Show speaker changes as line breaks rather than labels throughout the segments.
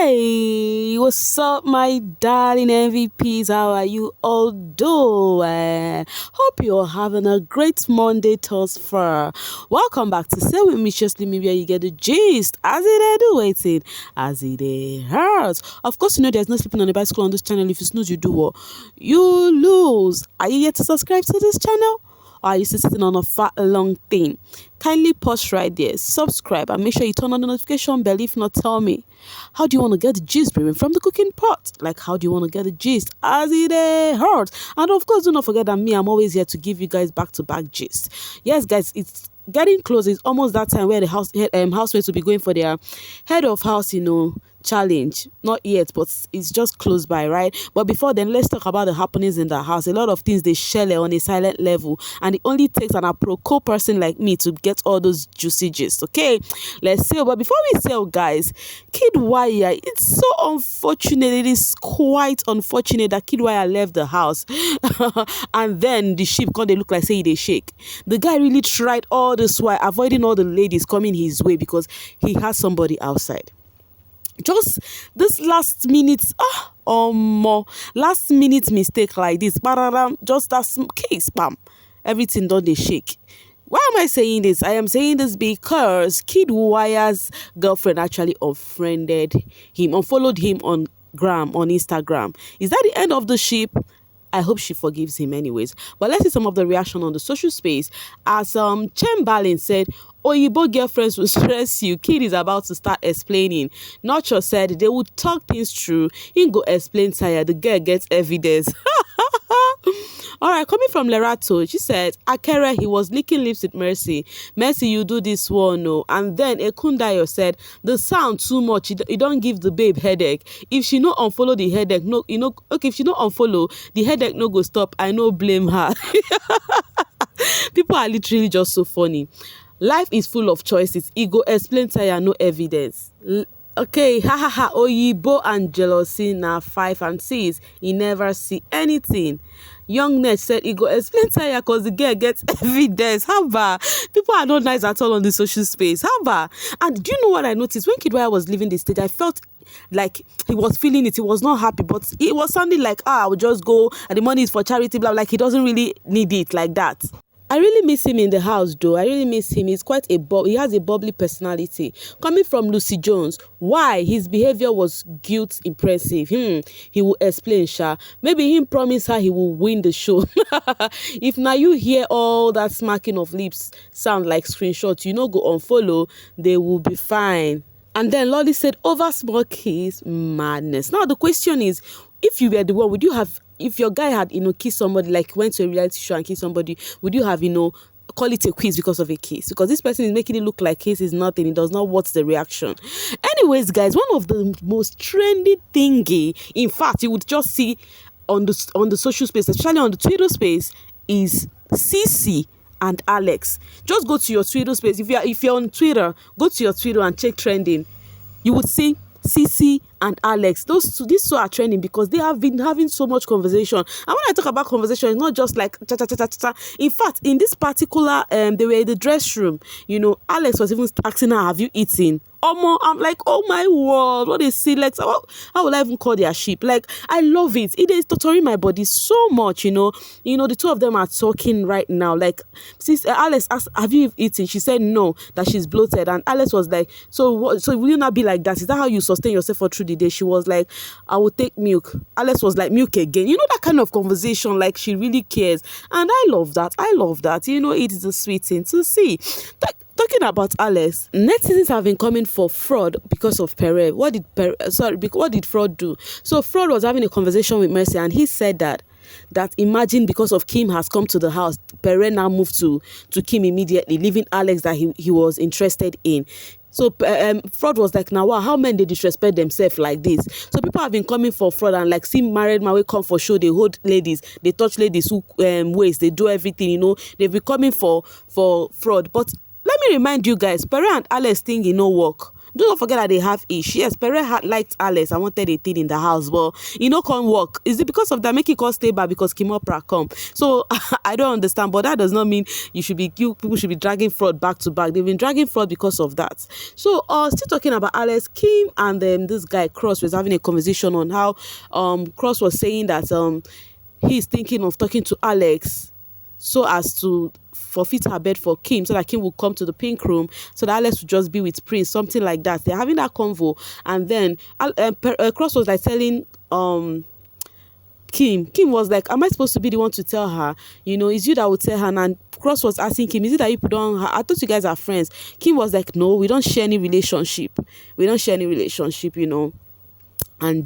Hey, what's up, my darling MVPs? How are you all doing? Hope you're having a great Monday thus far. Welcome back to Say With Me, Just Me, where you get the gist as it do waiting, as it hurts. Of course, you know there's no sleeping on the bicycle on this channel. If you snooze, you do what? You lose. Are you yet to subscribe to this channel? Or are you still sitting on a fat long thing? Kindly pause right there, subscribe, and make sure you turn on the notification bell. If not, tell me, how do you want to get the gist from the cooking pot? Like, how do you want to get the gist as it hurts? And of course, do not forget that me, I'm always here to give you guys back-to-back gist. Yes, guys, it's getting close. It's almost that time where the housemates will be going for their head of house, challenge. Not yet, but it's just close by, right? But before then, let's talk about the happenings in the house. A lot of things they share on a silent level, and it only takes an apropos person like me to get all those juicy gist. Okay, let's see. But before we say, guys, Kidwaya, it's so unfortunate. It is quite unfortunate that Kidwaya left the house and then the sheep they look like say they shake. The guy really tried all this while avoiding all the ladies coming his way because he has somebody outside. Just this last minute last minute mistake like this, just that case, bam, everything done they shake. Why am I saying this? I am saying this because Kidwaya's girlfriend actually unfollowed him on Instagram. Is that the end of the ship? I hope she forgives him anyways. But let's see some of the reaction on the social space. As Chamberlain said, Oyibo girlfriends will stress you. Kid is about to start explaining. Nurture said they would talk things through. He go explain tire. The girl gets evidence. All right, coming from Lerato, she said, Akere, he was licking lips with Mercy. Mercy, you do this one, no. And then Ekundayo said, the sound too much. You don't give the babe headache. If she no unfollow the headache, no, okay, if she no unfollow, the headache no go stop. I no blame her. People are literally just so funny. Life is full of choices. Ego explain tire, no evidence. Okay, Oyibo and jealousy na 5 and 6. He never see anything. Young Ned said he go explain tire cause the girl gets evidence. Haba, people are not nice at all on the social space. Haba, and do you know what I noticed when Kidwaya was leaving the stage? I felt like he was feeling it. He was not happy, but it was sounding like I will just go and the money is for charity. Blah, like he doesn't really need it like that. I really miss him in the house, though. I really miss him. He's quite he has a bubbly personality. Coming from Lucy Jones, why his behavior was guilt impressive? He will explain, Sha. Maybe him promise her he will win the show. If now you hear all that smacking of lips sound like screenshots, go unfollow, they will be fine. And then Lolly said, over small kiss, madness. Now the question is, if you were the one, would you have, if your guy had, kissed somebody, like went to a reality show and kissed somebody, would you have, call it a quiz because of a kiss? Because this person is making it look like kiss is nothing. It does not what's the reaction. Anyways, guys, one of the most trendy thingy, in fact, you would just see on the social space, especially on the Twitter space, is Cece and Alex. Just go to your Twitter space. If you're on Twitter, go to your Twitter and check trending. You would see Cece and Alex. These two are trending because they have been having so much conversation. And when I talk about conversation, it's not just like cha cha cha cha cha. In fact, in this particular, they were in the dress room. Alex was even asking her, "Have you eaten?" I'm like, oh my word, what is select? How will I even call their sheep? Like, I love it. It is torturing my body so much, the two of them are talking right now. Like, since Alex asked, have you eaten? She said no, that she's bloated. And Alex was like, so will you not be like that? Is that how you sustain yourself for through the day? She was like, I will take milk. Alex was like, milk again. That kind of conversation, like she really cares. And I love that. It is a sweet thing to see. Talking about Alex, netizens have been coming for fraud because of Pere. What did Fraud do? So Fraud was having a conversation with Mercy, and he said that imagine because of Kim has come to the house, Pere now moved to Kim immediately, leaving Alex that he was interested in. So Fraud was like, now wow, how men they disrespect themselves like this? So people have been coming for Fraud and like see married man will come for show. They hold ladies, they touch ladies who waist, they do everything. They've been coming for Fraud, but let me remind you guys, Pere and Alex thing, work. Do not forget that they have ish. Yes, Pere had liked Alex and wanted a thing in the house, but can't work. Is it because of that make it call stay back because Kimopra come? So I don't understand, but that does not mean you people should be dragging fraud back to back. They've been dragging fraud because of that. So still talking about Alex, Kim and this guy Cross was having a conversation on how Cross was saying that he's thinking of talking to Alex so as to forfeit her bed for Kim, so that Kim will come to the pink room, so that Alex will just be with Prince, something like that. They're having that convo, and then Cross was like telling Kim was like, am I supposed to be the one to tell her? It's you that will tell her. And Cross was asking Kim, is it that you put on her? I thought you guys are friends. Kim was like, no, we don't share any relationship. And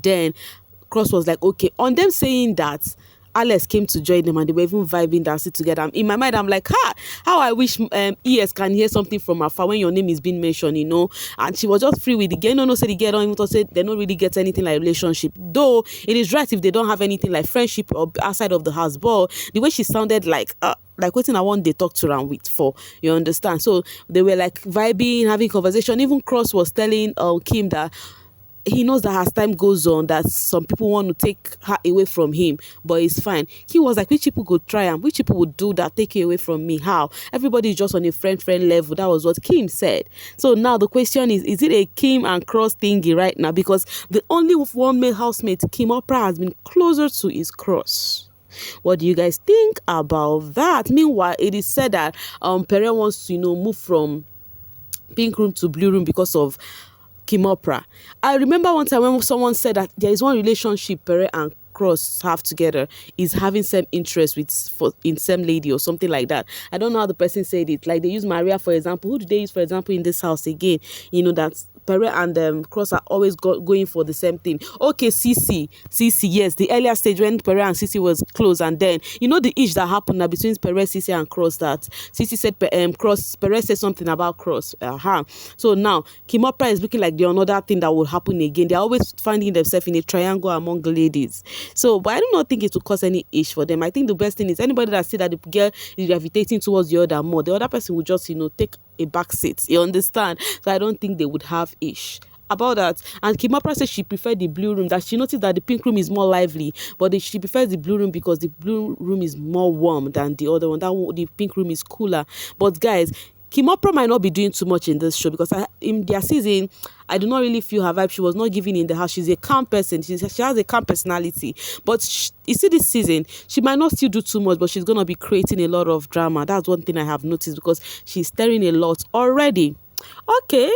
then Cross was like, okay. On them saying that, Alex came to join them and they were even vibing, dancing together. In my mind, I'm like, how I wish ES can hear something from afar when your name is being mentioned, And she was just free with the girl. No, say the girl don't even say they don't really get anything like relationship. Though it is right if they don't have anything like friendship or outside of the house. But the way she sounded like waiting I want they talk to around with for, you understand? So they were like vibing, having conversation. Even Cross was telling Kim that he knows that as time goes on that some people want to take her away from him, but it's fine. He was like, which people could try and which people would do that, take you away from me? How? Everybody is just on a friend level. That was what Kim said. So now the question is it a Kim and Cross thingy right now? Because the only one male housemate Kim Oprah has been closer to is Cross. What do you guys think about that? Meanwhile, it is said that Pere wants to move from pink room to blue room because of Kimopra. I remember one time when someone said that there is one relationship Pere and Cross have together is having same interest in same lady or something like that. I don't know how the person said it. Like they use Maria for example. Who do they use for example in this house again? That Pere and Cross are always going for the same thing. Okay, Cece, yes, the earlier stage when Pere and Cece was close, and then the issue that happened now between Pere, Cece, and Cross, that Cece said Pere said something about Cross. So now Kimopra is looking like the another thing that will happen again. They're always finding themselves in a triangle among the ladies. So, but I do not think it will cause any issue for them. I think the best thing is anybody that see that the girl is gravitating towards the other more, the other person will just take a back seat. You understand? So I don't think they would have ish about that. And Kimopra said she preferred the blue room, that she noticed that the pink room is more lively, but she prefers the blue room because the blue room is more warm than the other one. The pink room is cooler. But guys, Kimopra might not be doing too much in this show because in their season, I do not really feel her vibe. She was not giving in the house. She's a calm person. She has a calm personality. But you see this season, she might not still do too much, but she's going to be creating a lot of drama. That's one thing I have noticed because she's stirring a lot already. Okay.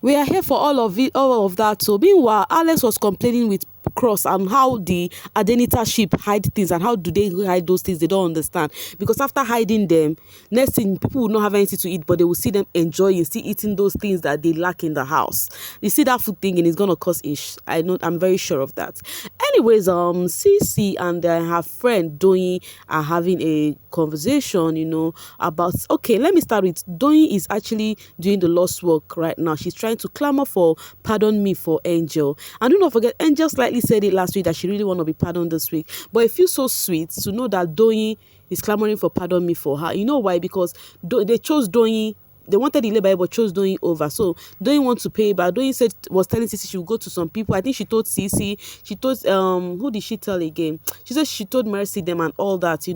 We are here for all of that. So meanwhile, Alex was complaining with Cross and how the Adenita ship hide things, and how do they hide those things? They don't understand, because after hiding them, next thing people will not have anything to eat, but they will see them enjoying, still eating those things that they lack in the house. You see that food thing, and it's gonna cause ish. I'm very sure of that. Anyways, Cece and her friend Doyin are having a conversation, about, okay, let me start with Doyin is actually doing the lost work right now. She's trying to clamor for pardon me for Angel. And do not forget, Angel slightly said it last week that she really want to be pardoned this week. But it feels so sweet to know that Doyin is clamoring for pardon me for her. You know why? Because they chose Doyin. They wanted the labor, but chose Doyin over. So Doyin wants to pay back. Doyin was telling Cece she would go to some people. I think she told Cece. She told who did she tell again? She said she told Mercy them and all that,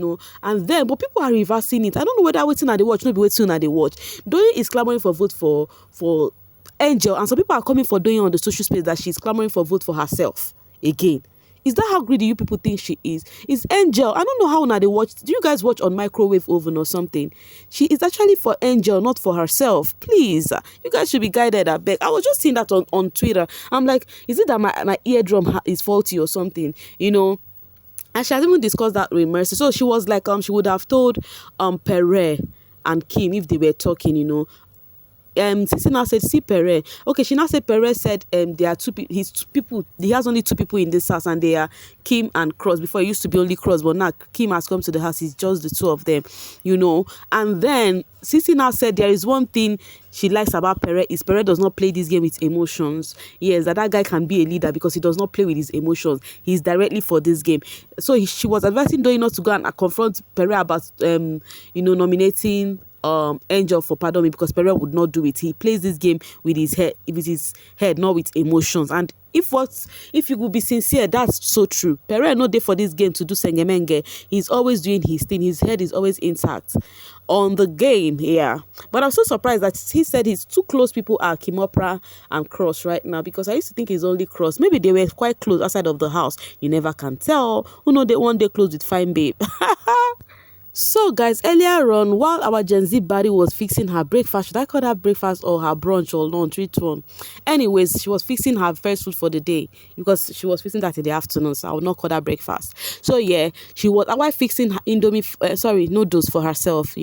And then, but people are reversing it. I don't know whether waiting at the watch, not be waiting at the watch. Doyin is clamoring for vote for Angel, and some people are coming for Doyin on the social space that she's clamoring for vote for herself again. Is that how greedy you people think she is? Is Angel? I don't know how now they watch. Do you guys watch on microwave oven or something? She is actually for Angel, not for herself. Please, you guys should be guided. I beg. I was just seeing that on Twitter. I'm like, is it that my eardrum is faulty or something? And she has even discussed that with Mercy. So she was like, she would have told Pere and Kim if they were talking, Cece now said, see Pere. Okay, she now said Pere said there are two people. He has only two people in this house, and they are Kim and Cross. Before it used to be only Cross, but now Kim has come to the house. It's just the two of them, And then Cece now said there is one thing she likes about Pere is Pere does not play this game with emotions. Yes, that guy can be a leader because he does not play with his emotions. He's directly for this game. So she was advising Doyin not to go and confront Pere about nominating Angel for pardon me because Pere would not do it. He plays this game with his head, not with emotions. And if you would be sincere, that's so true. Pere not there for this game to do sengemenge. He's always doing his thing. His head is always intact on the game. Yeah, but I'm so surprised that he said his two close people are Kimopra and Cross right now, because I used to think he's only Cross. Maybe they were quite close outside of the house. You never can tell. Who know they one day close with fine babe. So guys, earlier on, while our Gen Z body was fixing her breakfast, should I call that breakfast or her brunch or lunch, which one? Anyways, she was fixing her first food for the day, because she was fixing that in the afternoon, so I would not call that breakfast. So yeah, she was while fixing her noodles for herself.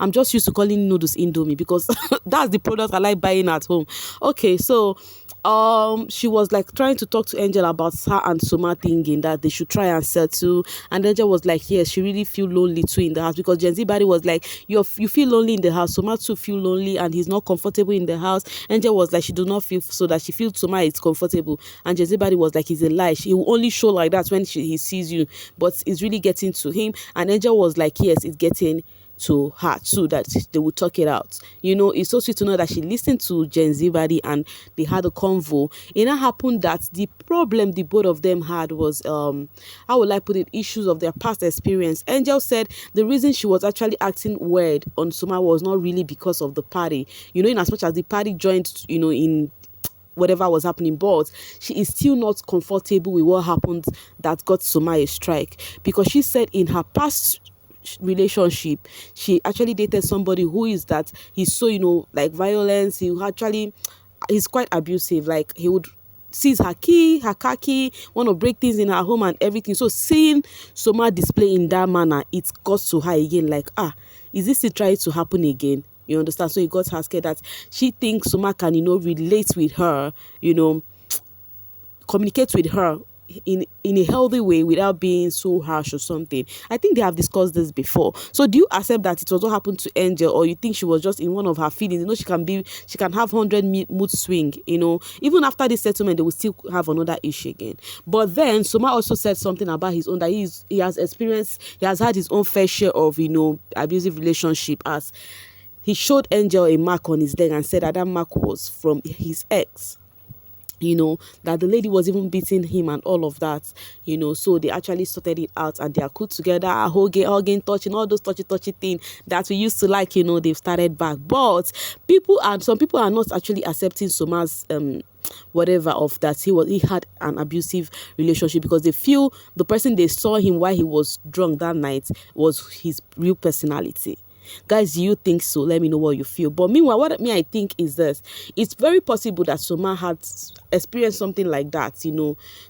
I'm just used to calling noodles Indomie because that's the product I like buying at home. Okay, so she was like trying to talk to Angel about her and Soma thinking that they should try and settle, and Angel was like, yes, she really feel lonely too in the house, because Gen Z body was like, you feel lonely in the house, Soma too feel lonely and he's not comfortable in the house. Angel was like, she do not feel so that she feels Soma is comfortable, and Gen Z body was like, it's a lie, he will only show like that when he sees you, but it's really getting to him. And Angel was like, yes, it's getting to her too, that they would talk it out. It's so sweet to know that she listened to Gen Z body and they had a convo. It now happened that the problem the both of them had was how will I put it, issues of their past experience. Angel said the reason she was actually acting weird on Soma was not really because of the party, in as much as the party joined in whatever was happening, but she is still not comfortable with what happened that got Soma a strike, because she said in her past relationship she actually dated somebody who is that he's so like violence. He's quite abusive. Like, he would seize her car key, want to break things in her home and everything. So seeing Soma display in that manner, it got to her again, like, is this trying to happen again? You understand? So it got her scared that she thinks Soma can relate with her, communicate with her in a healthy way without being so harsh or something. I think they have discussed this before. So do you accept that it was what happened to Angel, or you think she was just in one of her feelings? She can have 100 mood swing, even after this settlement they will still have another issue again. But then Soma also said something about his own, that he has had his own fair share of abusive relationship, as he showed Angel a mark on his leg and said that mark was from his ex. That the lady was even beating him and all of that, so they actually sorted it out and they are cool together, hugging, touching, all those touchy things that we used to like, they've started back. But some people are not actually accepting Soma's whatever of that he had an abusive relationship, because they feel the person they saw him while he was drunk that night was his real personality. Guys, do you think so? Let me know what you feel. But meanwhile, what I think is this: it's very possible that Soma had experienced something like that,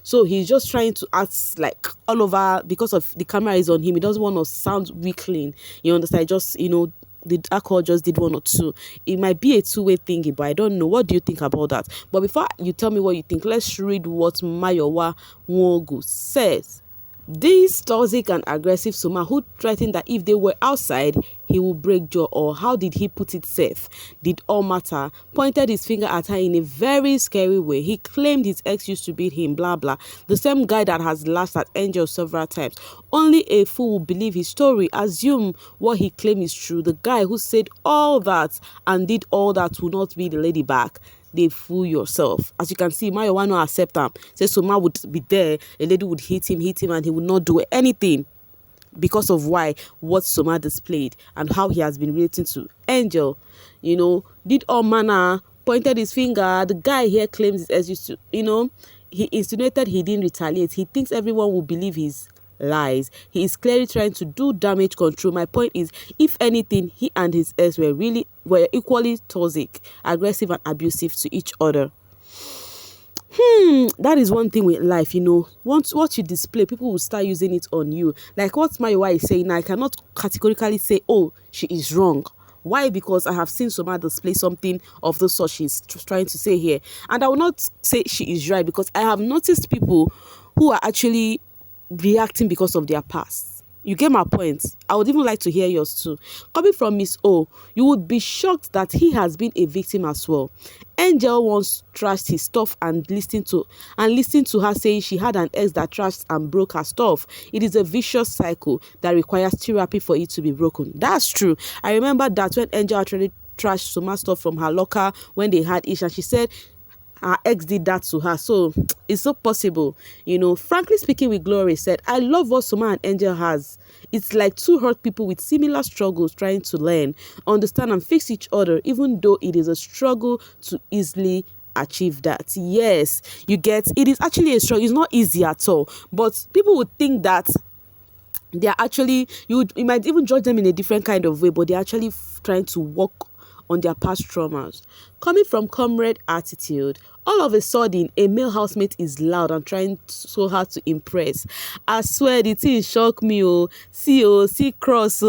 so he's just trying to act like all over, because of the camera is on him. He doesn't want to sound weakling, you understand? Just the alcohol just did one or two. It might be a two-way thing, but I don't know. What do you think about that? But before you tell me what you think, let's read what Mayowa Nwogu says. This toxic and aggressive Soma, who threatened that if they were outside, he will break jaw, or how did he put it safe? Did all matter? Pointed his finger at her in a very scary way. He claimed his ex used to beat him, blah, blah. The same guy that has lashed at Angel several times. Only a fool will believe his story. Assume what he claimed is true. The guy who said all that and did all that will not be the lady back. They fool yourself. As you can see, Mayo will not accept him. Say Soma would be there, a lady would hit him, and he would not do anything, because of what Soma displayed and how he has been relating to Angel. Did all manner, pointed his finger. The guy here claims his ex used to, he insinuated he didn't retaliate. He thinks everyone will believe his lies. He is clearly trying to do damage control. My point is, if anything, he and his ex were equally toxic, aggressive and abusive to each other. That is one thing with life, once what you display, people will start using it on you. Like what my wife is saying, I cannot categorically say, oh, she is wrong. Why? Because I have seen Soma display something of the sort she's trying to say here, and I will not say she is right, because I have noticed people who are actually reacting because of their past. You get my point. I would even like to hear yours too. Coming from Miss O, you would be shocked that he has been a victim as well. Angel once trashed his stuff and listened to her saying she had an ex that trashed and broke her stuff. It is a vicious cycle that requires therapy for it to be broken. That's true. I remember that when Angel actually trashed Soma stuff from her locker when they had ish, and she said her ex did that to her. So it's so possible. Frankly speaking, with Glory said, I love what Soma and Angel has. It's like two hurt people with similar struggles trying to learn, understand and fix each other, even though it is a struggle to easily achieve that. Yes, you get, it is actually a struggle. It's not easy at all, but people would think that they are actually, you might even judge them in a different kind of way, but they're actually trying to work on their past traumas. Coming from comrade attitude, all of a sudden a male housemate is loud and trying so hard to impress. I swear the thing shocked me. See cross.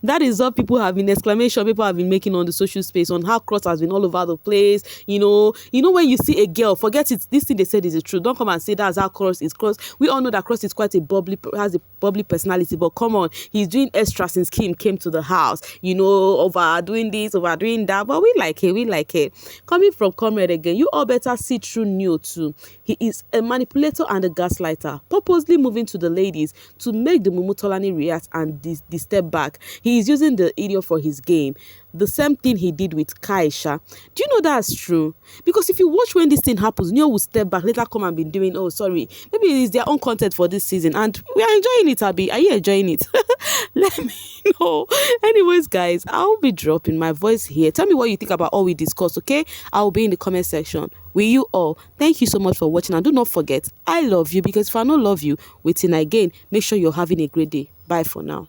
That is what people have been exclamation people have been making on the social space on how cross has been all over the place. When you see a girl, forget it, this thing they said is the truth. Don't come and say that's how cross is. Cross, we all know that cross is quite has a bubbly personality, but come on, he's doing extra since Kim came to the house, overdoing this, overdoing that, but we like it. Coming from comrade again, you all better see through Neo too. He is a manipulator and a gaslighter, purposely moving to the ladies to make the Mumutolani react and the step back. He is using the idiot for his game. The same thing he did with Kaisha. Do you know that's true? Because if you watch when this thing happens, Neo will step back, later come and be doing, oh, sorry, maybe it is their own content for this season, and we are enjoying it, Abby. Are you enjoying it? Let me know. Anyways, guys, I'll be dropping my voice here. Tell me what you think about all we discussed, okay? I'll be in the comment section. With you all, thank you so much for watching, and do not forget, I love you, because if I don't love you, waiting again, make sure you're having a great day. Bye for now.